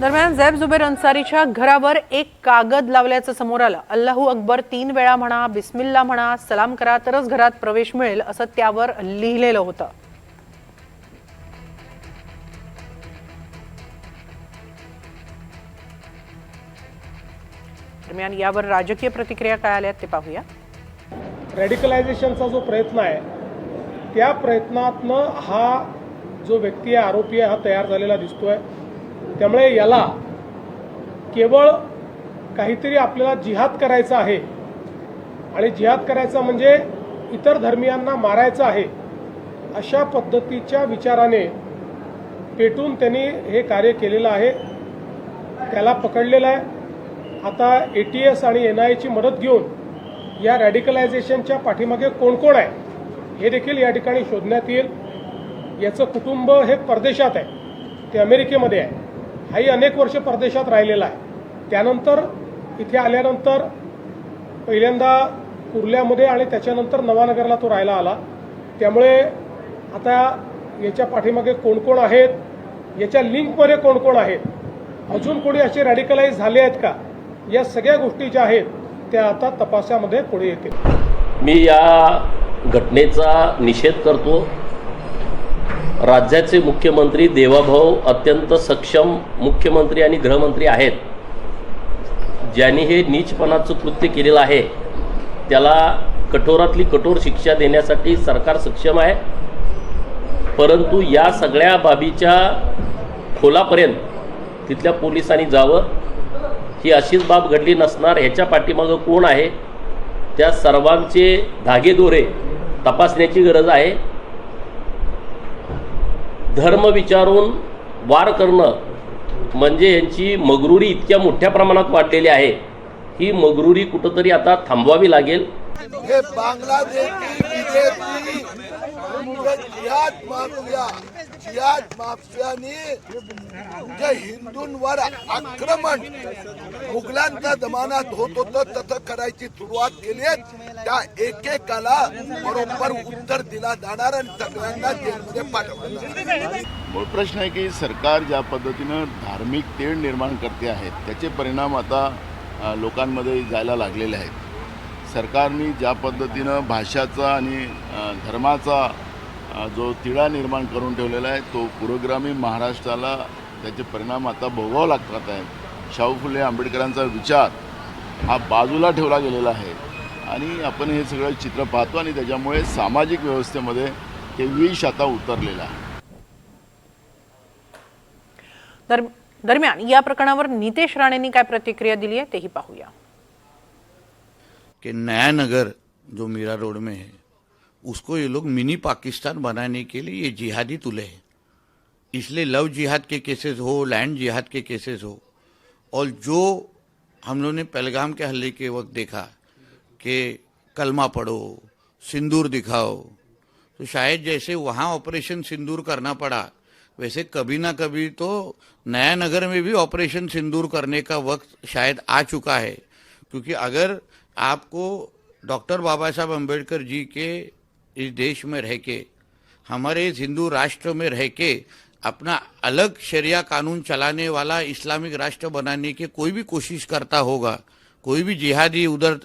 दरम्यान झैब जुबेर अन्सारीच्या घरावर एक कागद लावल्याचं समोर आलं। अल्लाहू अकबर 3 वेळा म्हणा, बिस्मिल्ला म्हणा, सलाम करा तरच घरात प्रवेश मिळेल असं त्यावर लिहिलेलं होतं। दरम्यान यावर राजकीय प्रतिक्रिया काय आल्या ते पाहूया। रॅडिकलायझेशनचा जो प्रयत्न आहे त्या प्रयत्नातनं हा जो व्यक्ती आहे, आरोपी आहे, हा तयार झालेला दिसतोय। त्यामुळे याला केवळ काहीतरी आपल्याला जिहाद करायचा आहे आणि जिहाद करायचा म्हणजे इतर धर्मियांना मारायचं आहे अशा पद्धतीच्या विचाराने पेटून त्यांनी हे कार्य केलेलं आहे। त्याला पकडलेलं आहे। आता ATS आणि NIAची मदत घेऊन या रॅडिकलायझेशनच्या पाठीमागे कोण कोण आहे हे देखील या ठिकाणी शोधण्यात येईल। याचं कुटुंब हे परदेशात आहे, ते अमेरिकेमध्ये आहे। हाही अनेक वर्ष परदेशात राहिलेला आहे। त्यानंतर इथे आल्यानंतर पहिल्यांदा कुर्ल्यामध्ये आणि त्याच्यानंतर नवानगरला तो राहायला आला। त्यामुळे आता याच्या पाठीमागे कोण कोण आहेत, याच्या लिंकमध्ये कोण कोण आहेत, अजून कोणी असे रॅडिकलाइज झाले आहेत का, या सगळ्या गोष्टी ज्या आहेत त्या आता तपासामध्ये पुढे येतील। मी या घटनेचा निषेध करतो। राज्याचे मुख्यमंत्री देवाभाऊ अत्यंत सक्षम मुख्यमंत्री आणि गृहमंत्री आहेत। ज्यांनी हे नीचपणाचं कृत्य केलेलं आहे त्याला कठोरातली कठोर शिक्षा देण्यासाठी सरकार सक्षम आहे। परंतु या सगळ्या बाबीच्या खोलापर्यंत तिथल्या पोलिसांनी जावं। ही अशीच बाब घडली नसणार, ह्याच्या पाठीमागं कोण आहे त्या सर्वांचे धागेदोरे तपासण्याची गरज आहे। धर्म विचारून वार करणं म्हणजे यांची मगरुरी इतक्या मोठ्या प्रमाणात वाढलेली आहे। ही मगरुरी कुठंतरी आता थांबवावी लागेल। हे बांगलादेशी विदेशी जिहाद माफियाने जे हिंदूंवर आक्रमण मुघलांच्या जमान्यात होत होतं तसं करायची सुरुवात केली। त्या एकेकाला बरोबर उत्तर दिला जाणार आणि सगळ्यांना जेलमध्ये पाठवणार। मूळ प्रश्न आहे की सरकार ज्या पद्धतीनं धार्मिक तेढ निर्माण करते आहेत त्याचे परिणाम आता लोकांमध्ये जायला लागलेले आहेत। सरकारने ज्या पद्धतीनं भाषाचा आणि धर्माचा जो तिढा निर्माण करून ठेवलेला आहे तो पुरोगामी महाराष्ट्राला त्याचे परिणाम आता भोगावे लागतात आहेत। शाहू फुले आंबेडकरांचा विचार हा बाजूला ठेवला गेलेला आहे आणि आपण हे सगळं चित्र पाहतो आणि त्याच्यामुळे सामाजिक व्यवस्थेमध्ये हे विष आता उतरलेलं आहे। दरम्यान या प्रकरणावर नितेश राणेंनी काय प्रतिक्रिया दिली आहे तेही पाहूया। कि नया नगर जो मीरा रोड में है उसको ये लोग मिनी पाकिस्तान बनाने के लिए ये जिहादी तुले हैं। इसलिए लव जिहाद के केसेस हो, लैंड जिहाद के केसेस हो, और जो हम लोगों ने पहलगाम के हल्ले के वक्त देखा कि कलमा पढ़ो, सिंदूर दिखाओ, तो शायद जैसे वहाँ ऑपरेशन सिंदूर करना पड़ा वैसे कभी ना कभी तो नया नगर में भी ऑपरेशन सिंदूर करने का वक्त शायद आ चुका है। क्योंकि अगर आपको डॉक्टर बाबा साहब अम्बेडकर जी के इस देश में रह के, हमारे इस हिंदू राष्ट्र में रह के अपना अलग शरिया कानून चलाने वाला इस्लामिक राष्ट्र बनाने की कोई भी कोशिश करता होगा, कोई भी जिहादी उधर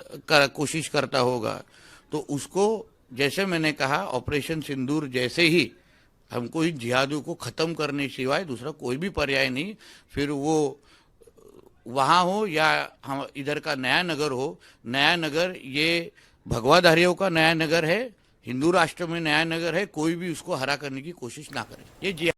कोशिश करता होगा, तो उसको जैसे मैंने कहा ऑपरेशन सिंदूर जैसे ही हमको इन जिहादियों को ख़त्म करने सिवाय दूसरा कोई भी पर्याय नहीं। फिर वो वहाँ हो या हम इधर का नया नगर हो, नया नगर ये भगवाधारियों का नया नगर है, हिंदू राष्ट्र में नया नगर है, कोई भी उसको हरा करने की कोशिश ना करे। ये